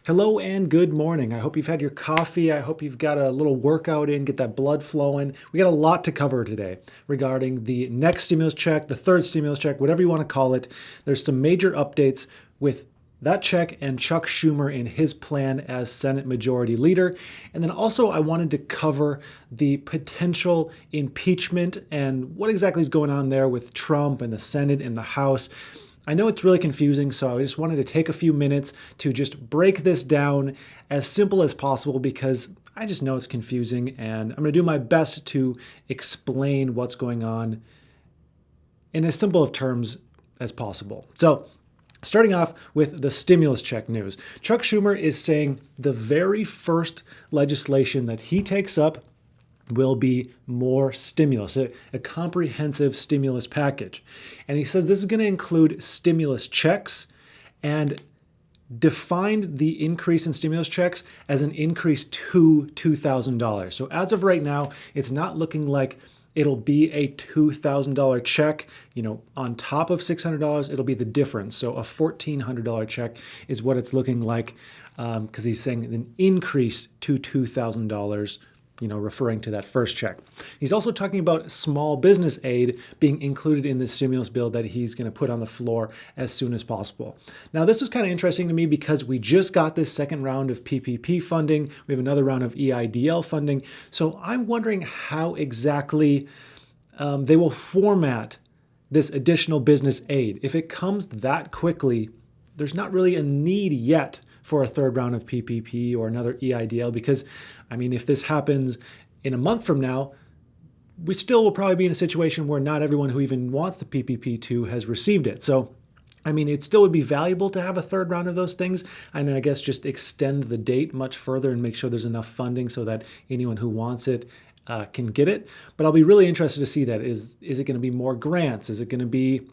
Hello and good morning. I hope you've had your coffee. I hope you've got a little workout in, get that blood flowing. We got a lot to cover today regarding the next stimulus check, the third stimulus check, whatever you want to call it. There's some major updates with that check and Chuck Schumer in his plan as Senate Majority Leader. And then also I wanted to cover the potential impeachment and what exactly is going on there with Trump and the Senate and the House. I know it's really confusing, so I just wanted to take a few minutes to just break this down as simple as possible because I just know it's confusing, and I'm going to do my best to explain what's going on in as simple of terms as possible. So, starting off with the stimulus check news. Chuck Schumer is saying the very first legislation that he takes up will be more stimulus, a comprehensive stimulus package. And he says this is going to include stimulus checks and defined the increase in stimulus checks as an increase to $2,000. So as of right now, it's not looking like it'll be a $2,000 check, on top of $600, it'll be the difference. So a $1,400 check is what it's looking like because he's saying an increase to $2,000, referring to that first check. He's also talking about small business aid being included in the stimulus bill that he's going to put on the floor as soon as possible. Now, this is kind of interesting to me because we just got this second round of PPP funding. We have another round of EIDL funding. So I'm wondering how exactly they will format this additional business aid. If it comes that quickly, there's not really a need yet for a third round of PPP or another EIDL because, if this happens in a month from now, we still will probably be in a situation where not everyone who even wants the PPP2 has received it. So, it still would be valuable to have a third round of those things, and then I guess just extend the date much further and make sure there's enough funding so that anyone who wants it can get it. But I'll be really interested to see that. Is it going to be more grants? Is it going to be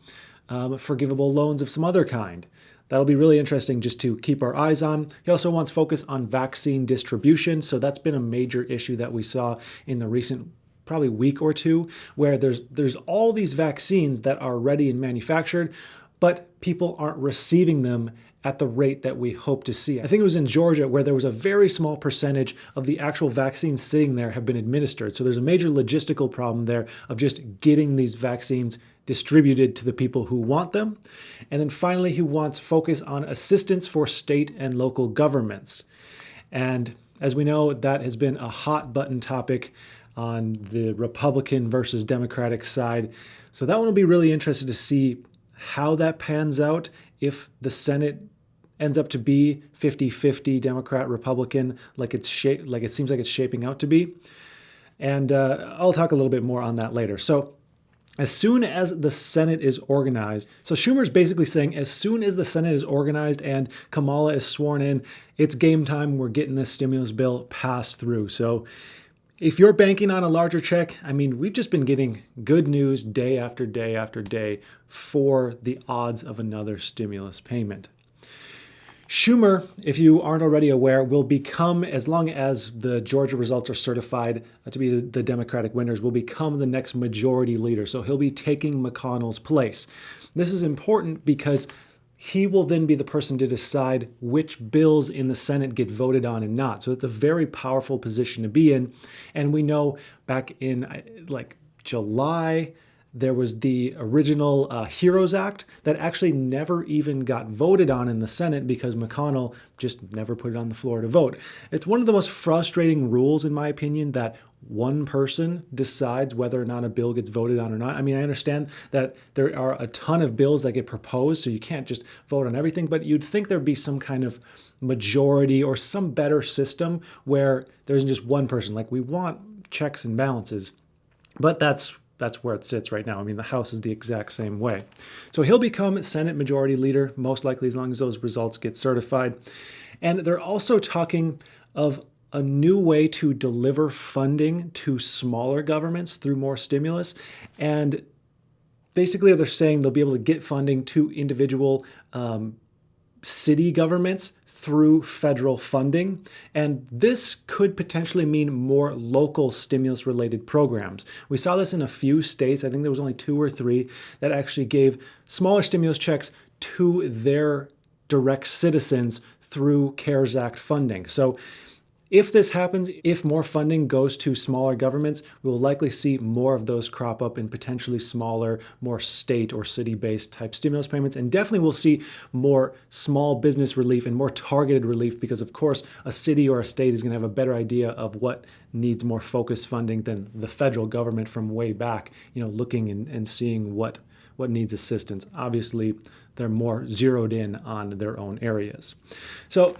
forgivable loans of some other kind? That'll be really interesting just to keep our eyes on. He also wants focus on vaccine distribution. So that's been a major issue that we saw in the recent probably week or two, where there's all these vaccines that are ready and manufactured, but people aren't receiving them at the rate that we hope to see. I think it was in Georgia where there was a very small percentage of the actual vaccines sitting there have been administered. So there's a major logistical problem there of just getting these vaccines distributed to the people who want them. And then finally, he wants focus on assistance for state and local governments. And as we know, that has been a hot button topic on the Republican versus Democratic side. So that one will be really interested to see how that pans out if the Senate ends up to be 50-50 Democrat Republican like it seems like it's shaping out to be. And I'll talk a little bit more on that later. So as soon as the Senate is organized, so Schumer's basically saying as soon as the Senate is organized and Kamala is sworn in, it's game time. We're getting this stimulus bill passed through. So if you're banking on a larger check, we've just been getting good news day after day after day for the odds of another stimulus payment. Schumer, if you aren't already aware, will become, as long as the Georgia results are certified to be the Democratic winners, will become the next majority leader. So he'll be taking McConnell's place. This is important because he will then be the person to decide which bills in the Senate get voted on and not. So it's a very powerful position to be in. And we know back in July, there was the original HEROES Act that actually never even got voted on in the Senate because McConnell just never put it on the floor to vote. It's one of the most frustrating rules, in my opinion, that one person decides whether or not a bill gets voted on or not. I understand that there are a ton of bills that get proposed, so you can't just vote on everything, but you'd think there'd be some kind of majority or some better system where there isn't just one person. Like, we want checks and balances, but that's where it sits right now. The House is the exact same way. So he'll become Senate Majority Leader, most likely as long as those results get certified. And they're also talking of a new way to deliver funding to smaller governments through more stimulus. And basically they're saying they'll be able to get funding to individual city governments through federal funding. And this could potentially mean more local stimulus-related programs. We saw this in a few states. I think there was only 2 or 3 that actually gave smaller stimulus checks to their direct citizens through CARES Act funding. So if this happens, if more funding goes to smaller governments, we will likely see more of those crop up in potentially smaller, more state or city-based type stimulus payments. And definitely we'll see more small business relief and more targeted relief because, of course, a city or a state is going to have a better idea of what needs more focused funding than the federal government from way back, looking and seeing what needs assistance. Obviously, they're more zeroed in on their own areas. So,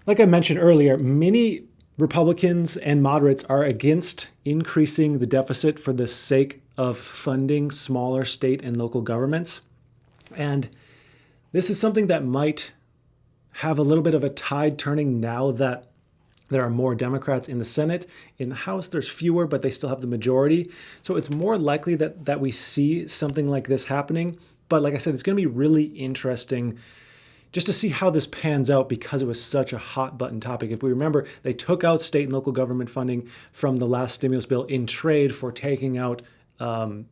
like I mentioned earlier, many Republicans and moderates are against increasing the deficit for the sake of funding smaller state and local governments. And this is something that might have a little bit of a tide turning now that there are more Democrats in the Senate. In the House, there's fewer, but they still have the majority. So it's more likely that we see something like this happening. But like I said, it's going to be really interesting just to see how this pans out because it was such a hot button topic. If we remember, they took out state and local government funding from the last stimulus bill in trade for taking out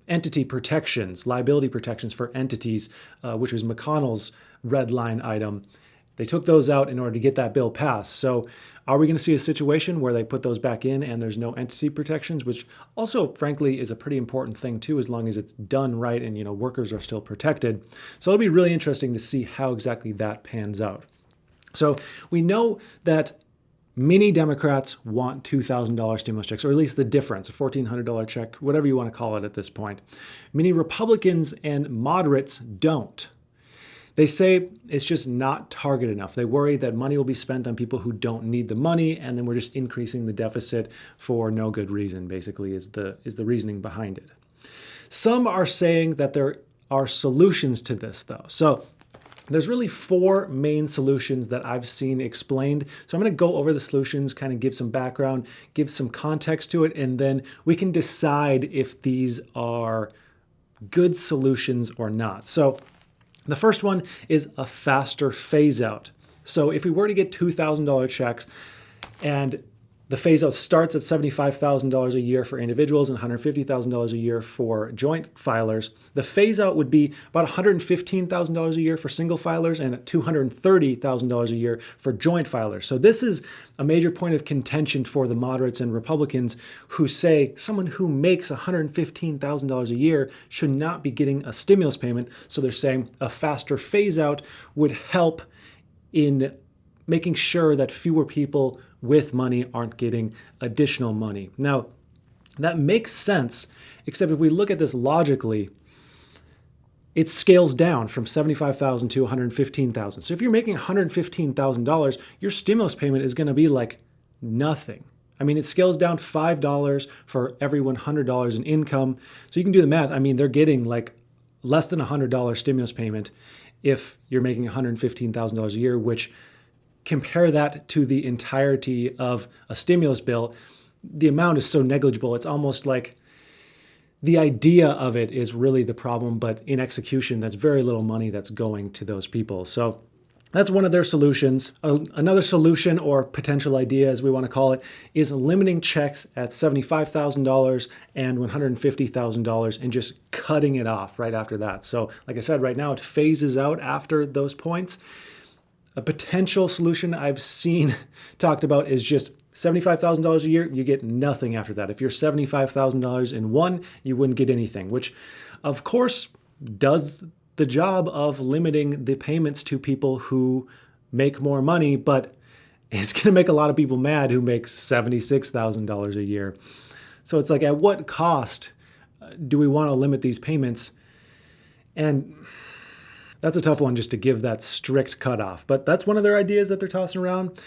entity protections, liability protections for entities, which was McConnell's red line item. They took those out in order to get that bill passed. So are we going to see a situation where they put those back in and there's no entity protections, which also, frankly, is a pretty important thing too, as long as it's done right and, workers are still protected. So it'll be really interesting to see how exactly that pans out. So we know that many Democrats want $2,000 stimulus checks, or at least the difference, a $1,400 check, whatever you want to call it at this point. Many Republicans and moderates don't. They say it's just not targeted enough. They worry that money will be spent on people who don't need the money, and then we're just increasing the deficit for no good reason, basically, is the reasoning behind it. Some are saying that there are solutions to this, though. So there's really 4 main solutions that I've seen explained. So I'm going to go over the solutions, kind of give some background, give some context to it, and then we can decide if these are good solutions or not. So the first one is a faster phase out. So if we were to get $2,000 checks and the phase out starts at $75,000 a year for individuals and $150,000 a year for joint filers, the phase out would be about $115,000 a year for single filers and $230,000 a year for joint filers. So this is a major point of contention for the moderates and Republicans who say someone who makes $115,000 a year should not be getting a stimulus payment. So they're saying a faster phase out would help in making sure that fewer people with money aren't getting additional money. Now, that makes sense, except if we look at this logically, it scales down from $75,000 to $115,000. So if you're making $115,000, your stimulus payment is going to be like nothing. I mean, it scales down $5 for every $100 in income. So you can do the math. I mean, they're getting like less than $100 stimulus payment if you're making $115,000 a year, which compare that to the entirety of a stimulus bill, the amount is so negligible. It's almost like the idea of it is really the problem, but in execution, that's very little money that's going to those people. So that's one of their solutions. Another solution or potential idea, as we want to call it, is limiting checks at $75,000 and $150,000 and just cutting it off right after that. So like I said, right now it phases out after those points. A potential solution I've seen talked about is just $75,000 a year, you get nothing after that. If you're $75,000 in one, you wouldn't get anything, which of course does the job of limiting the payments to people who make more money, but it's going to make a lot of people mad who make $76,000 a year. So it's like, at what cost do we want to limit these payments? And that's a tough one just to give that strict cutoff, but that's one of their ideas that they're tossing around.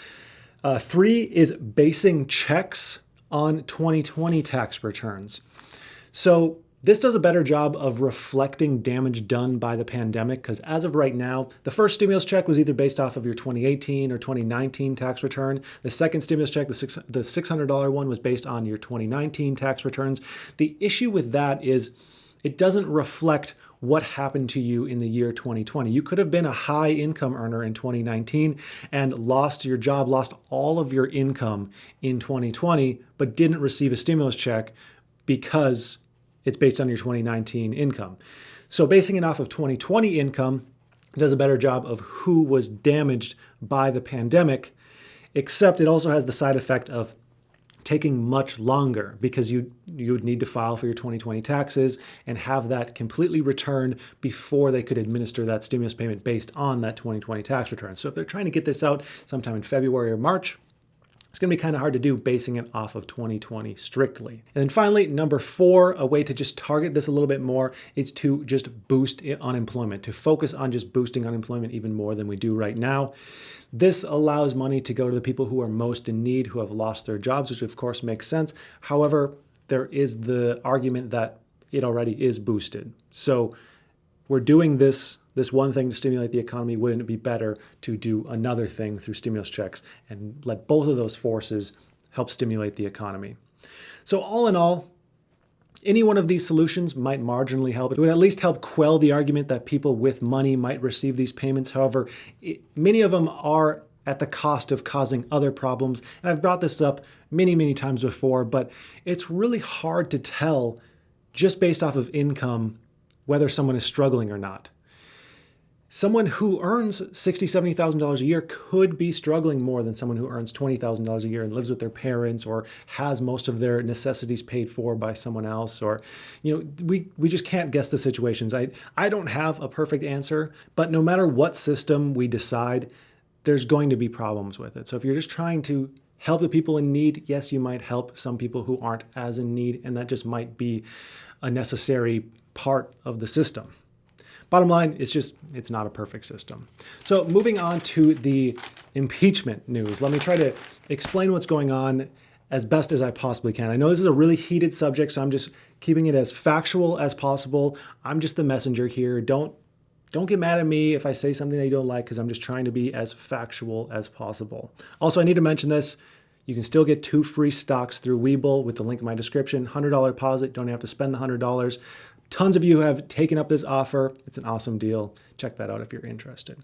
3 is basing checks on 2020 tax returns. So this does a better job of reflecting damage done by the pandemic, because as of right now, the first stimulus check was either based off of your 2018 or 2019 tax return. The second stimulus check, the $600 one, was based on your 2019 tax returns. The issue with that is it doesn't reflect what happened to you in the year 2020. You could have been a high income earner in 2019 and lost your job, lost all of your income in 2020, but didn't receive a stimulus check because it's based on your 2019 income. So basing it off of 2020 income, It does a better job of who was damaged by the pandemic, except it also has the side effect of taking much longer because you would need to file for your 2020 taxes and have that completely returned before they could administer that stimulus payment based on that 2020 tax return. So if they're trying to get this out sometime in February or March, it's going to be kind of hard to do basing it off of 2020 strictly. And then finally, number 4, a way to just target this a little bit more is to just boost unemployment, to focus on just boosting unemployment even more than we do right now. This allows money to go to the people who are most in need, who have lost their jobs, which of course makes sense. However, there is the argument that it already is boosted. So we're doing this one thing to stimulate the economy. Wouldn't it be better to do another thing through stimulus checks and let both of those forces help stimulate the economy? So all in all, any one of these solutions might marginally help. It would at least help quell the argument that people with money might receive these payments. However, many of them are at the cost of causing other problems. And I've brought this up many times before, but it's really hard to tell just based off of income whether someone is struggling or not. Someone who earns $60,000, $70,000 a year could be struggling more than someone who earns $20,000 a year and lives with their parents or has most of their necessities paid for by someone else. Or, we just can't guess the situations. I don't have a perfect answer, but no matter what system we decide, there's going to be problems with it. So if you're just trying to help the people in need, yes, you might help some people who aren't as in need, and that just might be a necessary part of the system. Bottom line, it's not a perfect system. So moving on to the impeachment news, let me try to explain what's going on as best as I possibly can. I know this is a really heated subject, so I'm just keeping it as factual as possible. I'm just the messenger here. Don't get mad at me if I say something that you don't like, because I'm just trying to be as factual as possible. Also, I need to mention this. You can still get 2 free stocks through Webull with the link in my description. $100 deposit, don't have to spend the $100. Tons of you have taken up this offer. It's an awesome deal. Check that out if you're interested.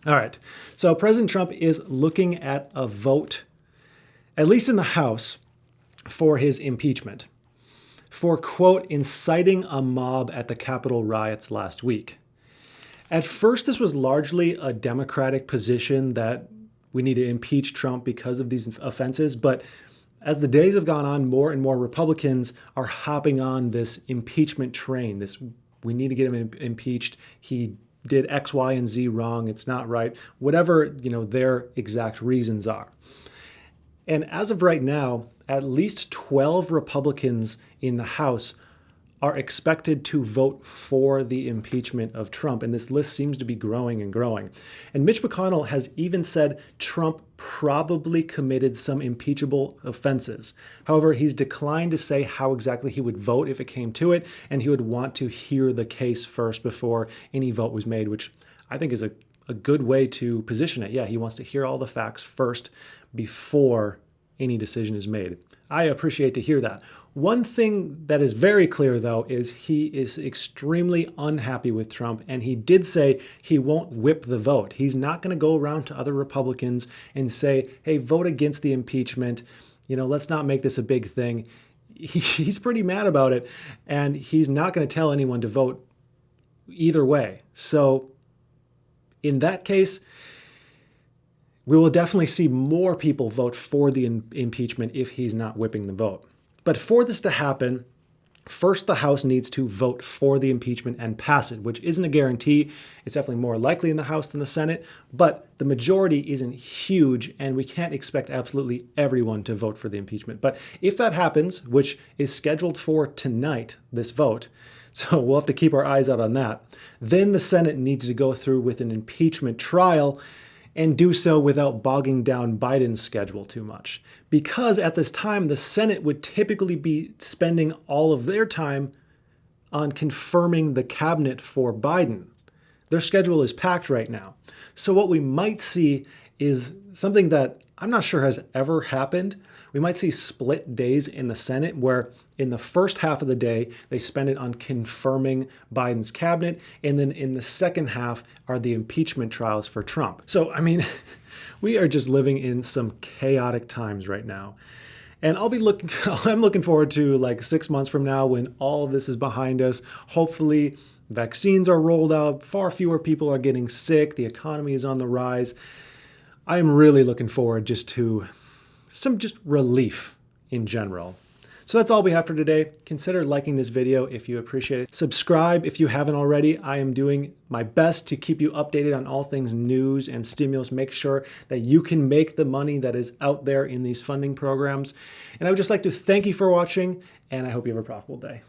All right. So President Trump is looking at a vote, at least in the House, for his impeachment for, quote, inciting a mob at the Capitol riots last week. At first, this was largely a Democratic position that we need to impeach Trump because of these offenses, but as the days have gone on, more and more Republicans are hopping on this impeachment train. We need to get him impeached. He did X, Y, and Z wrong. It's not right. Whatever, their exact reasons are. And as of right now, at least 12 Republicans in the House are expected to vote for the impeachment of Trump. And this list seems to be growing and growing. And Mitch McConnell has even said Trump probably committed some impeachable offenses. However, he's declined to say how exactly he would vote if it came to it, and he would want to hear the case first before any vote was made, which I think is a good way to position it. Yeah, he wants to hear all the facts first before any decision is made. I appreciate to hear that. One thing that is very clear, though, is he is extremely unhappy with Trump, and he did say he won't whip the vote. He's not going to go around to other Republicans and say, hey, vote against the impeachment. Let's not make this a big thing. He's pretty mad about it, and he's not going to tell anyone to vote either way. So in that case, we will definitely see more people vote for the impeachment if he's not whipping the vote. But for this to happen, first the House needs to vote for the impeachment and pass it, which isn't a guarantee. It's definitely more likely in the House than the Senate, but the majority isn't huge, and we can't expect absolutely everyone to vote for the impeachment. But if that happens, which is scheduled for tonight, this vote, so we'll have to keep our eyes out on that, then the Senate needs to go through with an impeachment trial and do so without bogging down Biden's schedule too much. Because at this time, the Senate would typically be spending all of their time on confirming the cabinet for Biden. Their schedule is packed right now. So what we might see is something that I'm not sure has ever happened. We might see split days in the Senate where in the first half of the day, they spend it on confirming Biden's cabinet. And then in the second half are the impeachment trials for Trump. So, we are just living in some chaotic times right now. And I'm looking forward to like 6 months from now when all of this is behind us. Hopefully Vaccines are rolled out. Far fewer people are getting sick. The economy is on the rise. I'm really looking forward just to some relief in general. So that's all we have for today. Consider liking this video if you appreciate it. Subscribe if you haven't already. I am doing my best to keep you updated on all things news and stimulus. Make sure that you can make the money that is out there in these funding programs. And I would just like to thank you for watching, and I hope you have a profitable day.